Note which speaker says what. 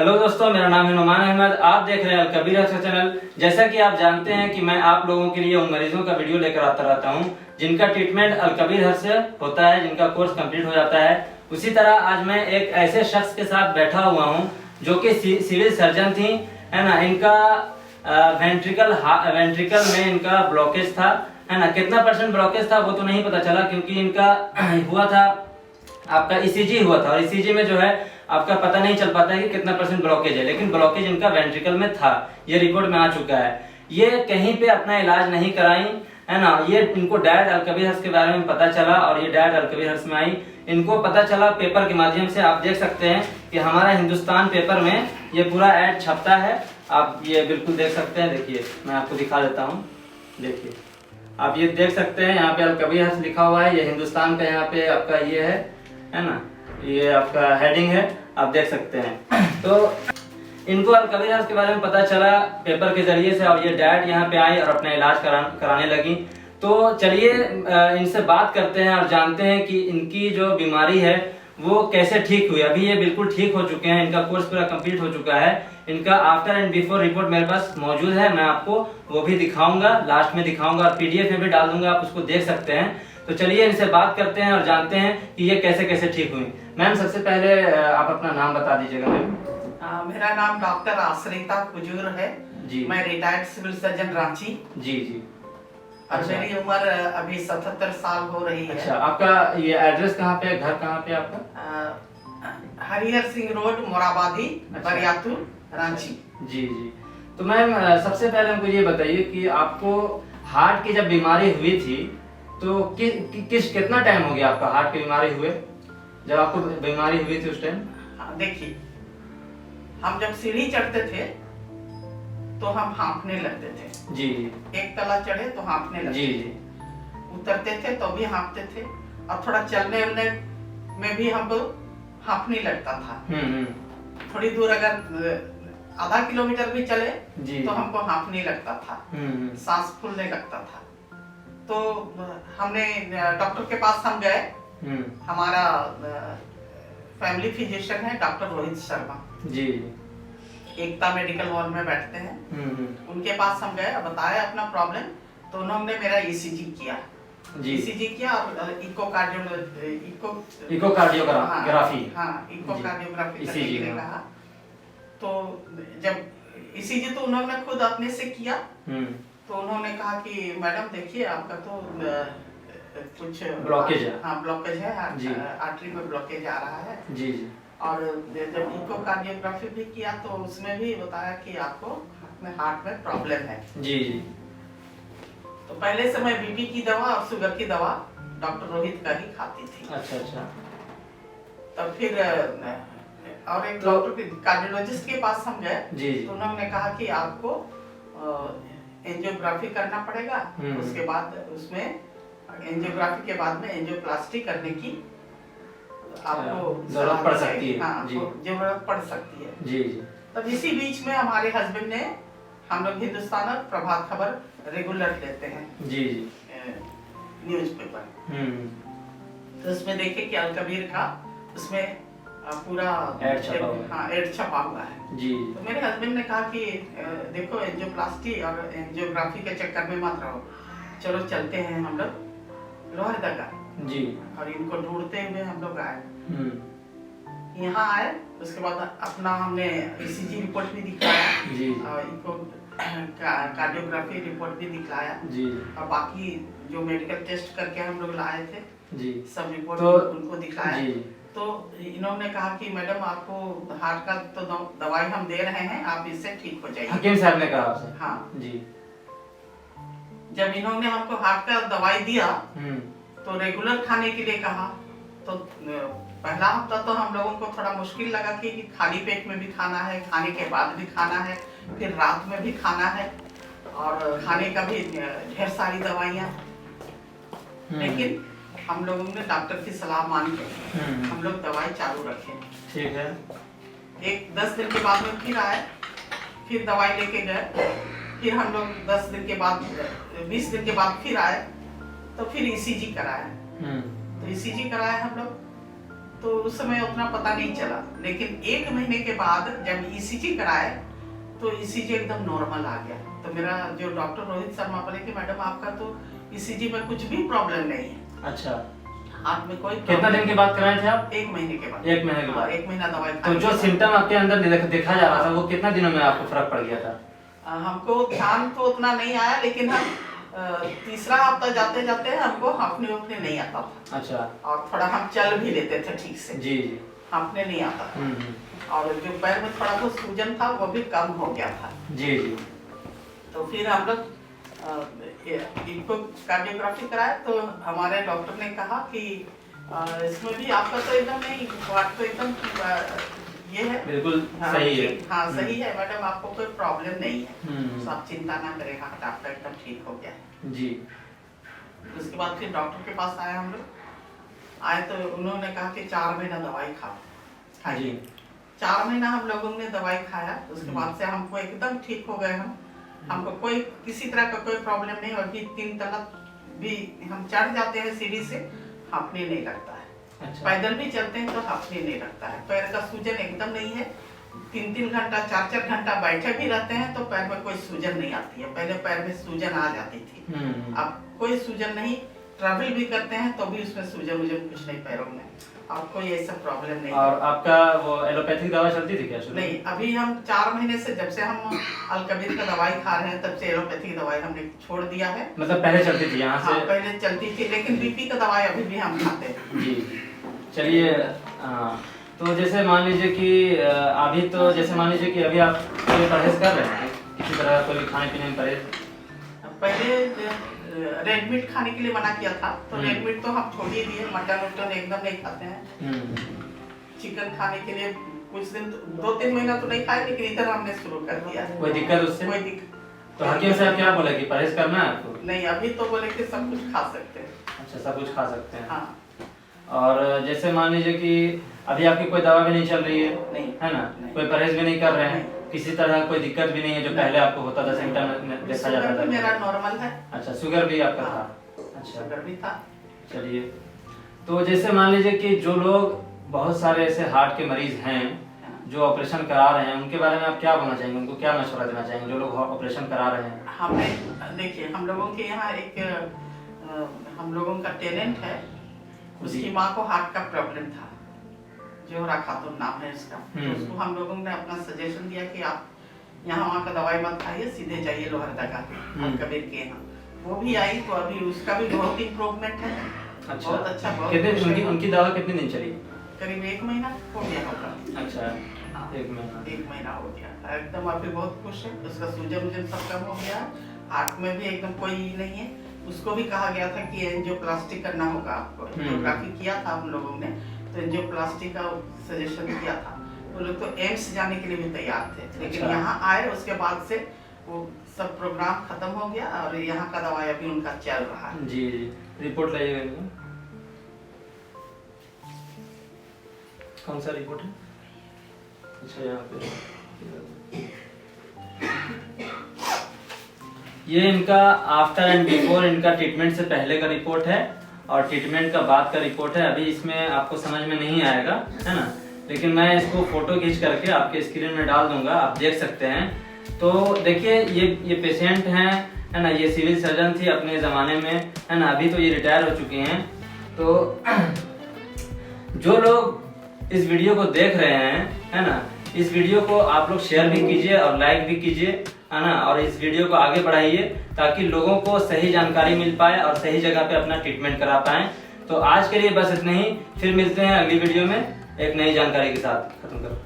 Speaker 1: Hello दोस्तों, मेरा नाम है नुमान अहमद। आप देख रहे हैं अलकबीर हर्ष चैनल। जैसा कि आप जानते हैं कि मैं आप लोगों के लिए उन मरीजों का वीडियो लेकर आता रहता हूं जिनका ट्रीटमेंट अलकबीर हर्ष से होता है, जिनका कोर्स कंप्लीट हो जाता है। उसी तरह आज मैं एक ऐसे शख्स के साथ बैठा हुआ हूं जो कि सिविल सर्जन थी, है ना। इनका वेंट्रिकल में इनका ब्लॉकेज था, है ना। कितना % ब्लॉकेज था वो तो नहीं पता चला, क्योंकि इनका हुआ था आपका ईसीजी हुआ था, और ईसीजी में जो है आपका पता नहीं चल पाता है कि कितना % ब्लॉकेज है, लेकिन ब्लॉकेज इनका वेंट्रिकल में था। ये रिपोर्ट में आ चुका है। ये कहीं पे अपना इलाज नहीं कराई, है ना। ये इनको डायरेक्ट अलकबीर हर्ष के बारे में पता चला और ये डायरेक्ट अलकबीर हर्ष में आई। इनको पता चला पेपर के माध्यम से। आप देख सकते हैं कि हमारा हिंदुस्तान पेपर में ये पूरा एड छपता है। आप ये बिल्कुल देख सकते हैं। देखिए, मैं आपको दिखा देता हूँ। देखिए, आप ये देख सकते हैं, यहाँ पे अलकबीर हर्ष लिखा हुआ है। ये हिंदुस्तान का यहाँ पे आपका ये है ना, ये आपका हेडिंग है, आप देख सकते हैं। तो इनको अलकबीर हर्ष के बारे में पता चला पेपर के जरिए से, और ये डायरेक्ट यहाँ पे आई और अपना इलाज कराने लगी। तो चलिए इनसे बात करते हैं और जानते हैं कि इनकी जो बीमारी है वो कैसे ठीक हुई। अभी ये बिल्कुल ठीक हो चुके हैं, इनका कोर्स पूरा कंप्लीट हो चुका है। इनका आफ्टर एंड बिफोर रिपोर्ट मेरे पास मौजूद है, मैं आपको वो भी दिखाऊंगा, लास्ट में दिखाऊंगा, और पीडीएफ में भी डाल दूंगा, आप उसको देख सकते हैं। तो चलिए इनसे बात करते हैं और जानते हैं कि ये कैसे कैसे ठीक हुई। मैम, सबसे पहले आप अपना नाम बता दीजिएगा। मैम,
Speaker 2: मेरा नाम डॉक्टर आश्रिता कुजूर है
Speaker 1: जी।
Speaker 2: मैं रिटायर्ड सिविल सर्जन रांची।
Speaker 1: जी जी।
Speaker 2: और
Speaker 1: अच्छा।
Speaker 2: मेरी उम्र अभी 77 साल हो रही है।
Speaker 1: अच्छा, आपका ये एड्रेस कहाँ पे, घर कहाँ पे आपका?
Speaker 2: हरिहर सिंह रोड, मोराबादी,
Speaker 1: अच्छा।
Speaker 2: बरियातुर, रांची।
Speaker 1: जी जी। तो मैम, सबसे पहले हमको ये बताइए कि आपको हार्ट की जब बीमारी हुई थी तो कितना टाइम हो गया आपका हार्ट की बीमारी हुए, जब आपको बीमारी हुई थी उस टाइम?
Speaker 2: देखिए, हम जब सीढ़ी चढ़ते थे तो हम हाँफने लगते थे।
Speaker 1: जी।
Speaker 2: एक तला चढ़े तो हाँफने लगते
Speaker 1: जी
Speaker 2: थे।
Speaker 1: जी।
Speaker 2: उतरते थे तो भी हाँफते थे, और थोड़ा चलने उलने में भी हमको हाँफने लगता था। थोड़ी दूर अगर आधा किलोमीटर भी चले
Speaker 1: जी।
Speaker 2: तो हमको हाँफने लगता था, सांस फूलने लगता था। तो हमने डॉक्टर के पास हम गए। हमारा फैमिली फिजिशियन है डॉक्टर रोहित शर्मा
Speaker 1: जी,
Speaker 2: एकता मेडिकल हॉल में बैठते हैं। उनके पास हम गए, बताया अपना प्रॉब्लम। तो उन्होंने मेरा ईसीजी किया
Speaker 1: जी।
Speaker 2: ईसीजी किया और इकोकार्डियोग्राफी
Speaker 1: इकोकार्डियोग्राफी
Speaker 2: करने के लिए कहा। तो जब ईसीजी तो उन्होंने खुद अपने से किया। तो उन्होंने कहा कि मैडम देखिए, आपका तो कुछ
Speaker 1: ब्लॉकेज है।
Speaker 2: हाँ, ब्लॉकेज है, आर्टरी में ब्लॉकेज आ रहा है।
Speaker 1: जी जी।
Speaker 2: और जब इकोकार्डियोग्राफी भी किया तो उसमें भी बताया कि आपको अपने हार्ट में प्रॉब्लम है।
Speaker 1: जी जी।
Speaker 2: तो पहले से मैं बीपी की दवा और शुगर की दवा डॉक्टर रोहित का ही खाती थी।
Speaker 1: अच्छा अच्छा।
Speaker 2: तब फिर और एक डॉक्टर कार्डियोलॉजिस्ट के पास हम गए। तो उन्होंने कहा कि आपको एंजियोग्राफी करना पड़ेगा। उसके बाद उसमें एंजियोग्राफी के बाद में एंजियोप्लास्टी करने की आपको
Speaker 1: जरूरत पड़ सकती है।
Speaker 2: हाँ, जरूरत पड़ सकती है।
Speaker 1: जी जी।
Speaker 2: तब इसी बीच में हमारे हस्बैंड ने, हम लोग हिंदुस्तान और प्रभात खबर रेगुलर लेते हैं
Speaker 1: जी जी,
Speaker 2: न्यूज़पेपर। तो उसमें देखे कि अलकबीर का उसमें पूरा
Speaker 1: एड छपा हुआ है।
Speaker 2: हाँ, एड छपा हुआ है
Speaker 1: जी।
Speaker 2: तो मेरे हस्बैंड ने कहा कि देखो, एंजियोप्लास्टी और एंजियोग्राफी के चक्कर में मत रहो, चलो चलते हैं हम लोग लोहरदगा
Speaker 1: जी।
Speaker 2: और इनको ढूंढते हुए हम लोग आए। यहाँ आए, उसके बाद अपना हमने ईसीजी रिपोर्ट भी दिखाया
Speaker 1: जी।
Speaker 2: और इनको कार्डियोग्राफी रिपोर्ट भी दिखलाया
Speaker 1: जी।
Speaker 2: और बाकी जो मेडिकल टेस्ट करके हम लोग लाए थे
Speaker 1: जी,
Speaker 2: सब रिपोर्ट
Speaker 1: तो
Speaker 2: उनको दिखाया
Speaker 1: जी।
Speaker 2: तो इन्होंने कहा कि मैडम, आपको हार्ट का तो दवाई हम दे रहे हैं, आप इससे ठीक हो जाइए।
Speaker 1: हकीम साहब ने कहा आपसे?
Speaker 2: हाँ
Speaker 1: जी।
Speaker 2: जब इन्होंने हमको हार्ट का दवाई दिया तो रेगुलर खाने के लिए कहा। तो पहला हफ्ता तो हम लोगों को थोड़ा मुश्किल लगा कि खाली पेट में भी खाना है, खाने के बाद भी खाना है, फिर रात में भी खाना है, और खाने का भी ढेर सारी दवाइयाँ। लेकिन हम लोगों ने डॉक्टर की सलाह मान के हम लोग दवाई चालू रखे।
Speaker 1: ठीक है।
Speaker 2: एक 10 दिन के बाद में फिर आए, फिर दवाई लेके गए। फिर हम लोग 10 दिन के बाद 20 दिन के बाद फिर आए, तो फिर ईसीजी कराया। तो ईसीजी कराया हम लोग तो उस समय उतना पता नहीं चला, लेकिन 1 महीने के बाद जब ईसीजी कराए तो ईसीजी एकदम नॉर्मल आ गया। तो मेरा जो डॉक्टर रोहित शर्मा बोले कि मैडम आपका तो ईसीजी में कुछ भी प्रॉब्लम नहीं है।
Speaker 1: अच्छा,
Speaker 2: हाथ में कोई
Speaker 1: कितना दिन के बाद कराए थे आप?
Speaker 2: 1 महीने के बाद।
Speaker 1: 1 महीने के बाद।
Speaker 2: 1 महीना दवाई
Speaker 1: तो जो सिम्टम आपके अंदर देखा जा रहा था वो कितना दिनों में आपको फर्क पड़ गया था?
Speaker 2: हमको ध्यान तो उतना नहीं आया, लेकिन हम तीसरा हफ्ता जाते जाते हमको हाँफने उफने नहीं आता था।
Speaker 1: अच्छा।
Speaker 2: और थोड़ा हम चल भी लेते थे ठीक से।
Speaker 1: जी जी।
Speaker 2: हाँफने नहीं आता था। और जो पैर में थोड़ा बहुत सूजन था वो भी कम हो गया था।
Speaker 1: जी जी। तो
Speaker 2: फिर हम लोग इनको कार्डियोग्राफी कराया तो हमारे डॉक्टर ने कहा कि इसमें भी आपका तो एकदम नहीं, हार्ट तो एकदम ये है,
Speaker 1: बिल्कुल सही है।
Speaker 2: हाँ सही है मैडम, आपको कोई प्रॉब्लम नहीं है, तो आप चिंता ना करें, हार्ट आपका एकदम ठीक हो गया है।
Speaker 1: जी।
Speaker 2: उसके बाद फिर डॉक्टर के पास आए हम लोग, आए तो उन्होंने कहा कि 4 महीना दवाई खाओ।
Speaker 1: जी।
Speaker 2: 4 महीना हम लोगों ने दवाई खाया, उसके बाद से हमको एकदम ठीक हो गए हमको कोई किसी तरह का कोई प्रॉब्लम नहीं। और भी 3 तला भी हम चढ़ जाते हैं सीढ़ी से, हाँफने नहीं लगता है। अच्छा। पैदल भी चलते हैं तो हाँफने नहीं लगता है। पैर का सूजन एकदम नहीं है। 3-3 घंटा 4-4 घंटा बैठे भी रहते हैं तो पैर में कोई सूजन नहीं आती है। पहले पैर में सूजन आ जाती थी, अब कोई सूजन नहीं। ट्रैवल भी करते हैं तो भी उसमें सूजन कुछ नहीं पैरों में, और कोई ऐसा प्रॉब्लम नहीं।
Speaker 1: और आपका वो एलोपैथिक दवा चलती थी क्या शुरू?
Speaker 2: नहीं, अभी हम 4 महीने से, जब से हम अलकबीर का दवाई खा रहे हैं तब से एलोपैथिक दवाई हमने छोड़ दिया है।
Speaker 1: मतलब पहले चलती थी यहाँ से?
Speaker 2: हाँ, पहले चलती थी, लेकिन बीपी का दवाई अभी भी हम खाते हैं।
Speaker 1: जी। चलिए, तो जैसे मान लीजिए कि अभी तो जैसे मान लीजिए कि अभी आप कोई परहेज कर रहे हैं, किसी तरह कोई खाने पीने में परहेज?
Speaker 2: पहले रेड मीट खाने के लिए मना किया था, तो रेड मीट तो हम छोड़ ही दिए। मटन वटन एकदम नहीं खाते हैं। चिकन खाने के लिए कुछ दिन 2-3 महीना तो नहीं खाए, लेकिन इधर हमने शुरू कर दिया।
Speaker 1: कोई दिक्कत उससे?
Speaker 2: कोई दिक्कत।
Speaker 1: तो हकीम साहब क्या बोले कि परहेज करना है आपको?
Speaker 2: नहीं, अभी तो बोले कि सब कुछ खा सकते हैं।
Speaker 1: अच्छा, सब कुछ खा सकते हैं।
Speaker 2: हाँ।
Speaker 1: और जैसे मान लीजिए कि अभी आपकी कोई दवा भी नहीं चल रही है,
Speaker 2: नहीं,
Speaker 1: है ना?
Speaker 2: नहीं।
Speaker 1: कोई परहेज भी नहीं कर रहे हैं, किसी तरह कोई दिक्कत भी नहीं है जो पहले आपको होता था, सिम्टम देखा जाता था?
Speaker 2: मेरा नॉर्मल है।
Speaker 1: अच्छा, शुगर भी आपका
Speaker 2: हाँ,
Speaker 1: था? अच्छा,
Speaker 2: शुगर भी था।
Speaker 1: चलिए, तो जैसे मान लीजिए कि जो लोग बहुत सारे ऐसे हार्ट के मरीज हैं जो ऑपरेशन करा रहे हैं, उनके बारे में आप क्या बोलना चाहेंगे? उनको क्या मशवरा देना चाहेंगे जो लोग ऑपरेशन करा रहे हैं?
Speaker 2: हमें देखिए, हम लोगों के यहाँ एक हम लोगों का टेलेंट है, उसकी माँ को हार्ट का प्रॉब्लम था, जोहरा खातून नाम है उसका। तो उसको हम लोगों ने अपना सजेशन दिया कि आप यहाँ वहाँ का दवाई मत खाइए, सीधे जाइए लोहरदगा कबीर के यहाँ। वो भी आई तो अभी उसका भी बहुत इम्प्रूवमेंट है।
Speaker 1: अच्छा,
Speaker 2: बहुत अच्छा। बहुत
Speaker 1: कितने उनकी दवा कितने दिन चली?
Speaker 2: करीब 1 महीना हो गया होगा।
Speaker 1: अच्छा, 1
Speaker 2: महीना हो गया एकदम। अभी बहुत खुश है, उसका सूजन सब कम हो गया। हार्ट में भी एकदम कोई नहीं है। उसको भी कहा गया था कि एंजियोप्लास्टी करना होगा आपको। एंजियोग्राफी किया था हम लोगों ने, तो एंजियोप्लास्टी का सजेशन दिया था। वो लोग तो एम्स जाने के लिए भी तैयार थे, लेकिन यहाँ आए उसके बाद से वो सब प्रोग्राम खत्म हो गया और यहाँ का दवाई अभी उनका चल रहा है।
Speaker 1: जी जी। रिपोर्ट लाइएगा। कौन सा रिपोर्ट है? अच्छा, यहाँ पे ये इनका आफ्टर एंड बिफोर, इनका ट्रीटमेंट से पहले का रिपोर्ट है और ट्रीटमेंट का बाद का रिपोर्ट है। अभी इसमें आपको समझ में नहीं आएगा, है ना, लेकिन मैं इसको फोटो खींच करके आपके स्क्रीन में डाल दूंगा, आप देख सकते हैं। तो देखिए, ये पेशेंट हैं, है ना, ये सिविल सर्जन थी अपने ज़माने में, है ना, अभी तो ये रिटायर हो चुके हैं। तो जो लोग इस वीडियो को देख रहे हैं, है ना, इस वीडियो को आप लोग शेयर भी कीजिए और लाइक भी कीजिए, है ना, और इस वीडियो को आगे बढ़ाइए ताकि लोगों को सही जानकारी मिल पाए और सही जगह पे अपना ट्रीटमेंट करा पाएं। तो आज के लिए बस इतना ही, फिर मिलते हैं अगली वीडियो में एक नई जानकारी के साथ। खत्म करो।